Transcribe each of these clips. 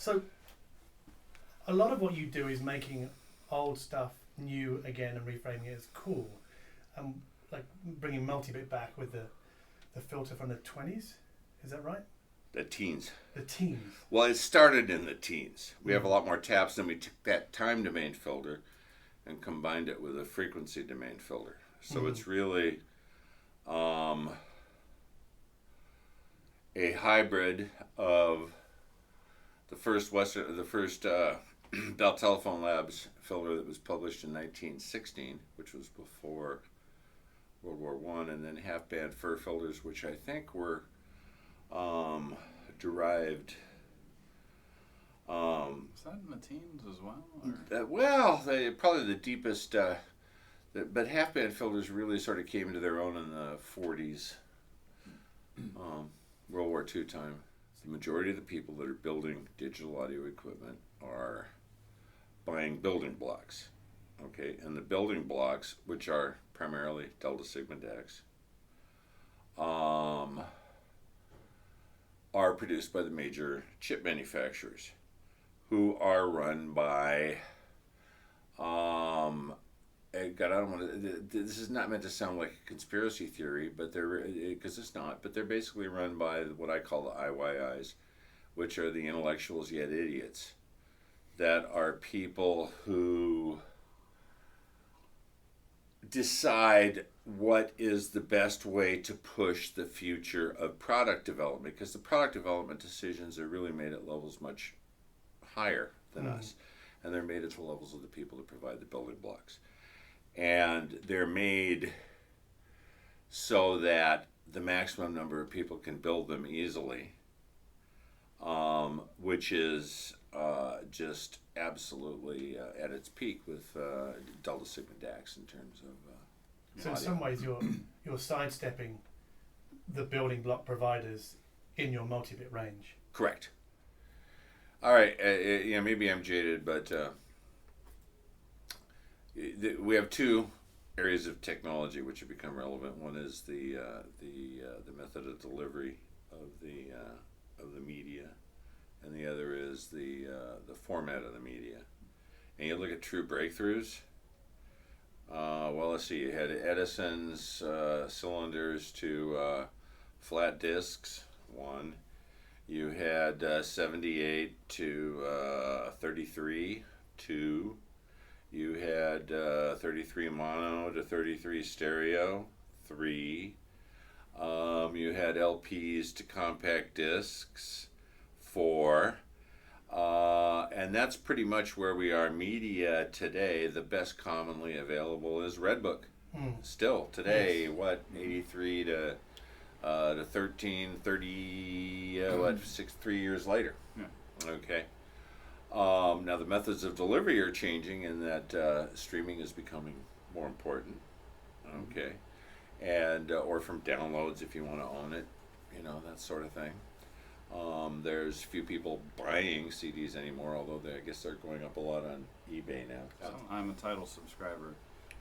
So a lot of what you do is making old stuff new again and reframing it as cool, and like bringing multi-bit back with the filter from the 20s. Is that right? The teens. The teens. Well, it started in the teens. We have a lot more taps, and we took that time domain filter and combined it with a frequency domain filter. So it's really a hybrid of the first Bell Telephone Labs filter that was published in 1916, which was before World War I, and then half-band fur filters, which I think were derived. Was that in the teens as well? Well, they probably the deepest, but half-band filters really sort of came into their own in the 40s, World War II time. The majority of the people that are building digital audio equipment are buying building blocks, okay? And the building blocks, which are primarily Delta Sigma DACs, are produced by the major chip manufacturers, who are run by, God, I don't want to, this is not meant to sound like a conspiracy theory, but because it's not, but they're basically run by what I call the IYIs, which are the intellectuals yet idiots, that are people who decide what is the best way to push the future of product development, because the product development decisions are really made at levels much higher than us, and they're made at the levels of the people that provide the building blocks, and they're made so that the maximum number of people can build them easily, which is just absolutely at its peak with Delta Sigma DACs in terms of so in some ways you're sidestepping the building block providers in your multi-bit range. Correct. All right, maybe I'm jaded, but we have two areas of technology which have become relevant. One is the method of delivery of the media, and the other is the format of the media. And you look at true breakthroughs. Well, let's see. You had Edison's cylinders to flat discs. One. You had 78 to 33. Two. You had 33 mono to 33 stereo. Three. You had LPs to compact discs. Four. And that's pretty much where we are. Media today, the best commonly available is Redbook. Still today, yes. 83 to 13, 30, 3 years later. Yeah. Okay. Now the methods of delivery are changing in that streaming is becoming more important. Okay. And or from downloads if you want to own it, that sort of thing. There's few people buying CDs anymore, although I guess they're going up a lot on eBay now. So I'm a title subscriber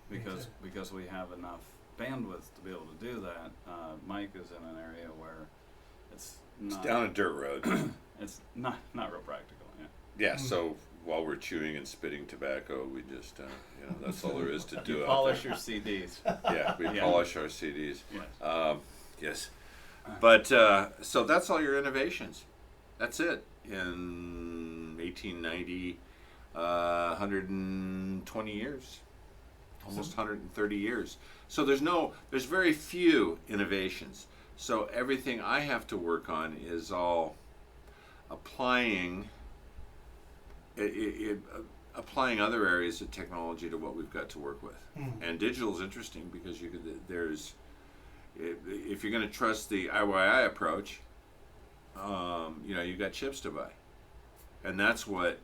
because we have enough bandwidth to be able to do that. Mike is in an area where it's down a dirt road. It's not real practical. Yeah. So while we're chewing and spitting tobacco, we just that's all there is to do. Polish your CDs. Yeah, we polish our CDs. Yes. Yes. But so that's all your innovations. That's it. In 1890, 120 years, almost 130 years. So there's very few innovations. So everything I have to work on is all applying other areas of technology to what we've got to work with. And digital is interesting because if you're going to trust the IYI approach, you've got chips to buy, and that's what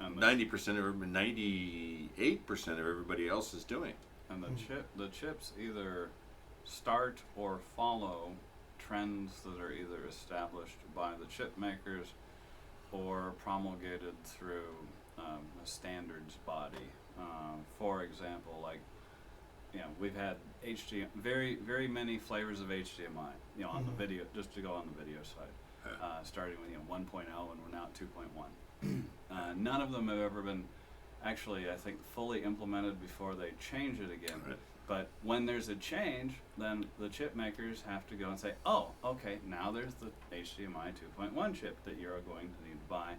98% of everybody else is doing. And the chips either start or follow trends that are either established by the chip makers or promulgated through a standards body. For example, we've had HDMI, very, very many flavors of HDMI, on the video, just to go on the video side, starting with 1.0 and we're now at 2.1. None of them have ever been actually, I think, fully implemented before they change it again. Right. But when there's a change, then the chip makers have to go and say, oh, okay, now there's the HDMI 2.1 chip that you're going to need to buy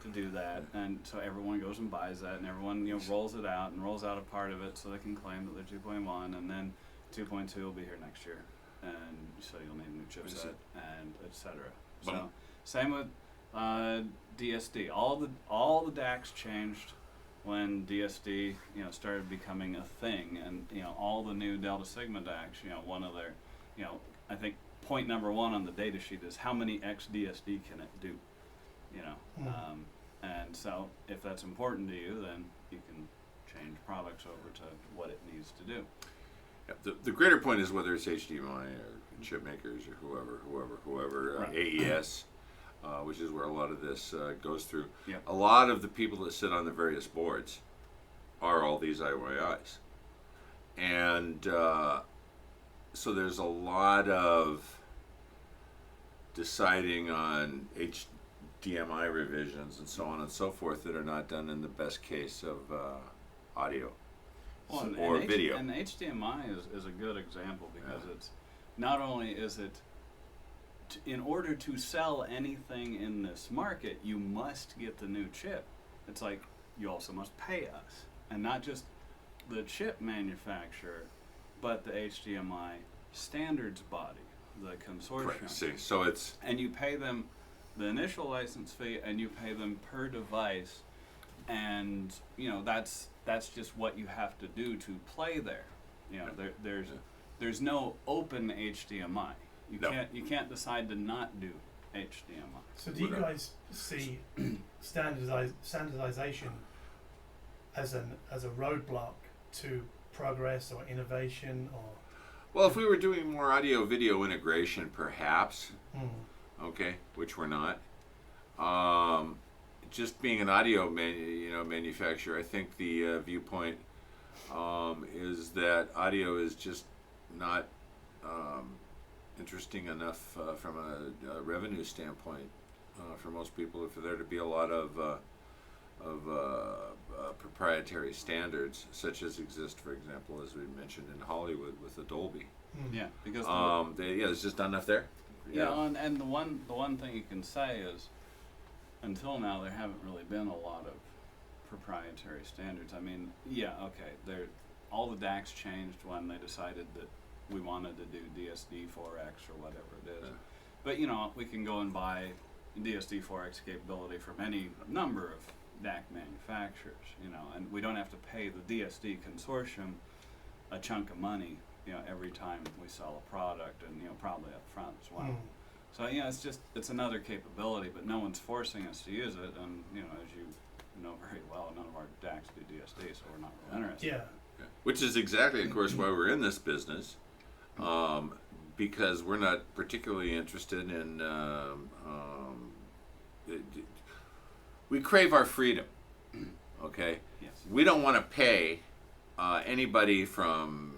to do that. And so everyone goes and buys that, and everyone rolls it out and rolls out a part of it so they can claim that they're 2.1, and then 2.2 will be here next year. And so you'll need a new chipset, and et cetera. So same with DSD. All the DACs changed when DSD, started becoming a thing, and all the new Delta Sigma DACs, one of their, I think point number one on the data sheet is how many XDSD can it do, and so if that's important to you, then you can change products over to what it needs to do. Yeah, the greater point is whether it's HDMI or chip makers or whoever, Right. AES. Which is where a lot of this goes through. Yep. A lot of the people that sit on the various boards are all these IYIs. And so there's a lot of deciding on HDMI revisions and so on and so forth that are not done in the best case of audio or video. And HDMI is a good example because it's not only is it in order to sell anything in this market, you must get the new chip. It's like you also must pay us, and not just the chip manufacturer, but the HDMI standards body, the consortium. Correct. See, so it's and you pay them the initial license fee, and you pay them per device, and that's just what you have to do to play there. There's no open HDMI. You can't decide to not do HDMI. So do you guys see standardization as a roadblock to progress or innovation or? well, if we were doing more audio video integration, perhaps, okay, which we're not. Just being an audio manufacturer, I think the viewpoint is that audio is just not interesting enough from a revenue standpoint for most people. For there to be a lot of proprietary standards, such as exist, for example, as we mentioned in Hollywood with the Dolby. Yeah, because there's just not enough there. and the one thing you can say is, until now there haven't really been a lot of proprietary standards. I mean, all the DACs changed when they decided that we wanted to do DSD4X or whatever it is. But we can go and buy DSD4X capability from any number of DAC manufacturers, and we don't have to pay the DSD consortium a chunk of money, every time we sell a product, and probably up front as well. So it's another capability, but no one's forcing us to use it, and as you know very well, none of our DACs do DSD, so we're not really interested. Yeah. Which is exactly, of course, why we're in this business. Because we're not particularly interested in, we crave our freedom, okay? Yes. We don't want to pay anybody from,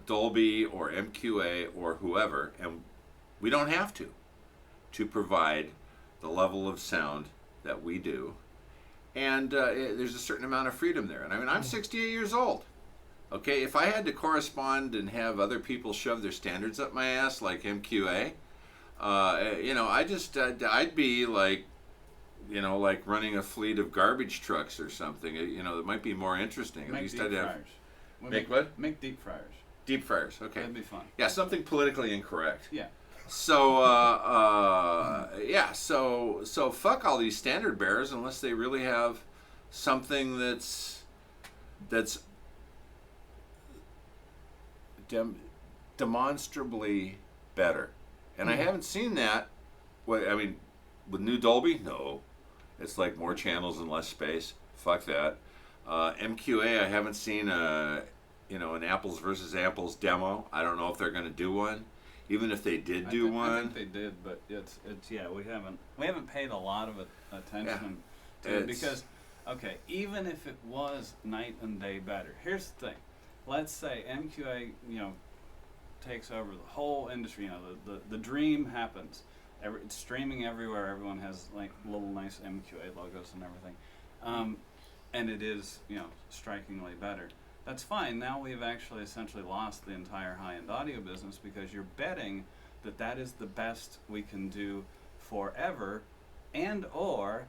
Dolby or MQA or whoever, and we don't have to provide the level of sound that we do. And there's a certain amount of freedom there. And I mean, I'm 68 years old. Okay, if I had to correspond and have other people shove their standards up my ass like MQA, I'd be like, like running a fleet of garbage trucks or something. That might be more interesting. At Make least deep I'd have fryers. make what? Make deep fryers. Deep fryers. Okay. That'd be fun. Yeah, something politically incorrect. Yeah. So so fuck all these standard bearers unless they really have something that's demonstrably better. And I haven't seen that. With new Dolby, no. It's like more channels and less space. Fuck that. MQA, I haven't seen an apples versus apples demo. I don't know if they're going to do one. Even if they did do one, I think they did, but it's we haven't paid a lot of attention to it because even if it was night and day better. Here's the thing. Let's say MQA, takes over the whole industry. The dream happens. it's streaming everywhere. Everyone has like little nice MQA logos and everything, and it is strikingly better. That's fine. Now we've actually essentially lost the entire high-end audio business because you're betting that is the best we can do forever, and or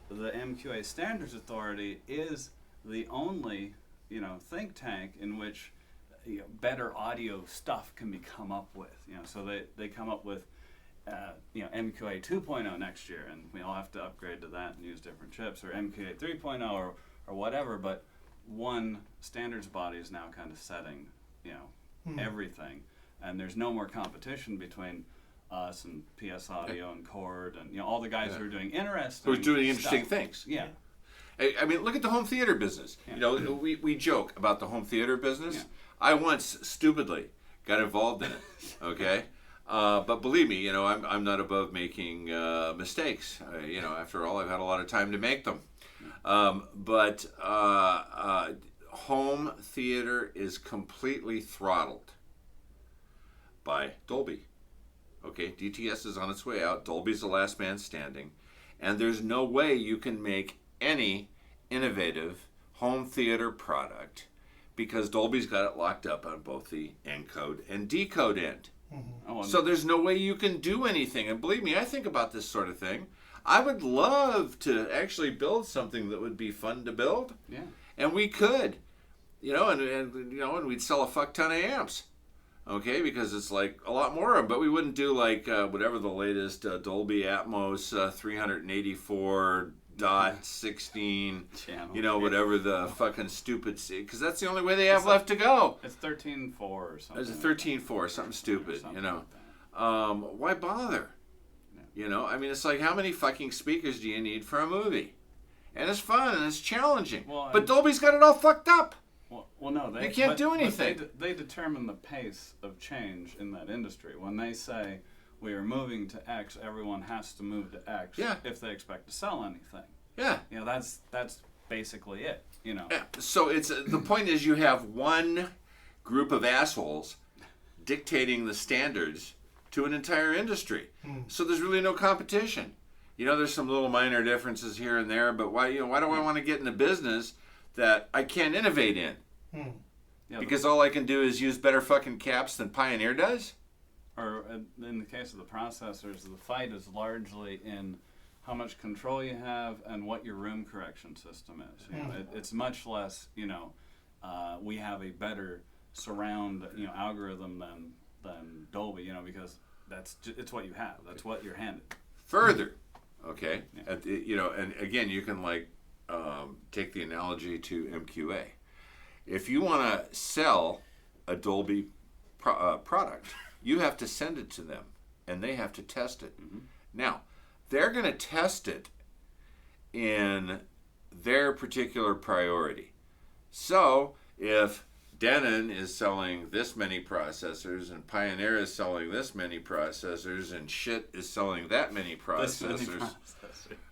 the MQA Standards Authority is the only think tank in which better audio stuff can be come up with. So they come up with MQA 2.0 next year, and we all have to upgrade to that and use different chips, or MQA 3.0 or whatever. But one standards body is now kind of setting everything, and there's no more competition between us and PS Audio and Chord and all the guys who are doing interesting interesting things. Yeah. I mean, look at the home theater business. Yeah. We joke about the home theater business. Yeah. I once stupidly got involved in it. Okay, but believe me, I'm not above making mistakes. After all, I've had a lot of time to make them. But home theater is completely throttled by Dolby. Okay, DTS is on its way out. Dolby's the last man standing, and there's no way you can make any innovative home theater product because Dolby's got it locked up on both the encode and decode end. Mm-hmm. So there's no way you can do anything. And believe me, I think about this sort of thing. I would love to actually build something that would be fun to build. Yeah. And we could, and we'd sell a fuck ton of amps. Okay, because it's like a lot more of them, but we wouldn't do like whatever the latest Dolby Atmos 384.16, channel. Whatever the fucking stupid, because that's the only way they have left to go. It's 13.4 or something. It's a 13.4, something stupid, Something like that. Why bother? Yeah. I mean, it's like, how many fucking speakers do you need for a movie? And it's fun and it's challenging. But Dolby's got it all fucked up. Well, no, they can't do anything. But they determine the pace of change in that industry. When they say we are moving to X, everyone has to move to X if they expect to sell anything. Yeah. That's basically it. Yeah. So it's the point is you have one group of assholes dictating the standards to an entire industry. So there's really no competition. There's some little minor differences here and there, but why do I want to get in a business that I can't innovate in? Because all I can do is use better fucking caps than Pioneer does? Or in the case of the processors, the fight is largely in how much control you have and what your room correction system is. It's much less, we have a better surround, algorithm than Dolby, because it's what you have. That's what you're handed. Further, okay, and again, you can take the analogy to MQA. If you want to sell a Dolby product, you have to send it to them, and they have to test it. Mm-hmm. Now, they're going to test it in their particular priority. So, if Denon is selling this many processors, and Pioneer is selling this many processors, and Schiit is selling that many processors.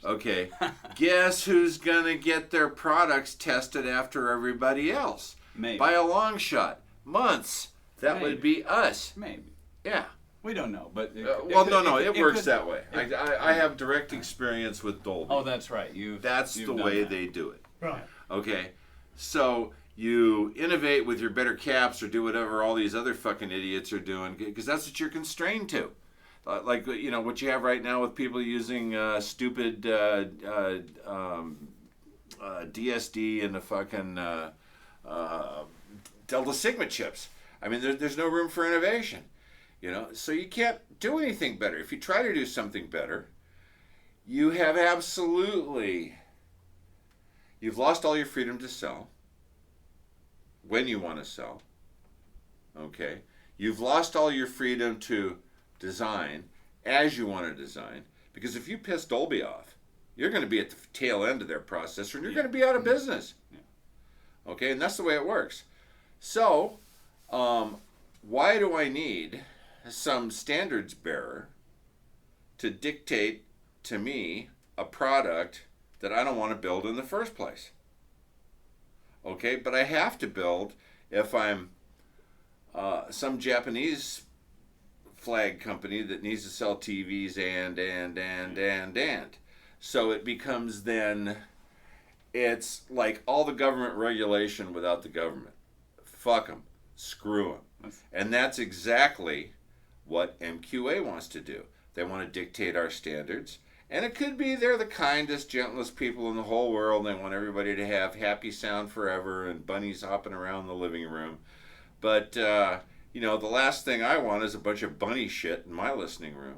Okay, guess who's going to get their products tested after everybody else? Maybe. By a long shot. Months. That would be us. Maybe. Yeah. We don't know, but... It works that way. I have direct experience with Dolby. Oh, that's right. That's the way they do it. Right. Okay, so you innovate with your better caps or do whatever all these other fucking idiots are doing, because that's what you're constrained to. Like, what you have right now with people using stupid DSD and the fucking Delta Sigma chips. I mean, there's no room for innovation. So you can't do anything better. If you try to do something better, you have you've lost all your freedom to sell when you want to sell. Okay? You've lost all your freedom to design as you want to design, because if you piss Dolby off, you're going to be at the tail end of their processor and you're going to be out of business. Yeah. Okay? And that's the way it works. So, why do I need some standards bearer to dictate to me a product that I don't want to build in the first place? Okay, but I have to build if I'm some Japanese flag company that needs to sell TVs and. So it becomes then, it's like all the government regulation without the government. Fuck them. Screw them. And that's exactly what MQA wants to do. They want to dictate our standards. And it could be they're the kindest, gentlest people in the whole world. They want everybody to have happy sound forever and bunnies hopping around the living room. But, the last thing I want is a bunch of bunny shit in my listening room.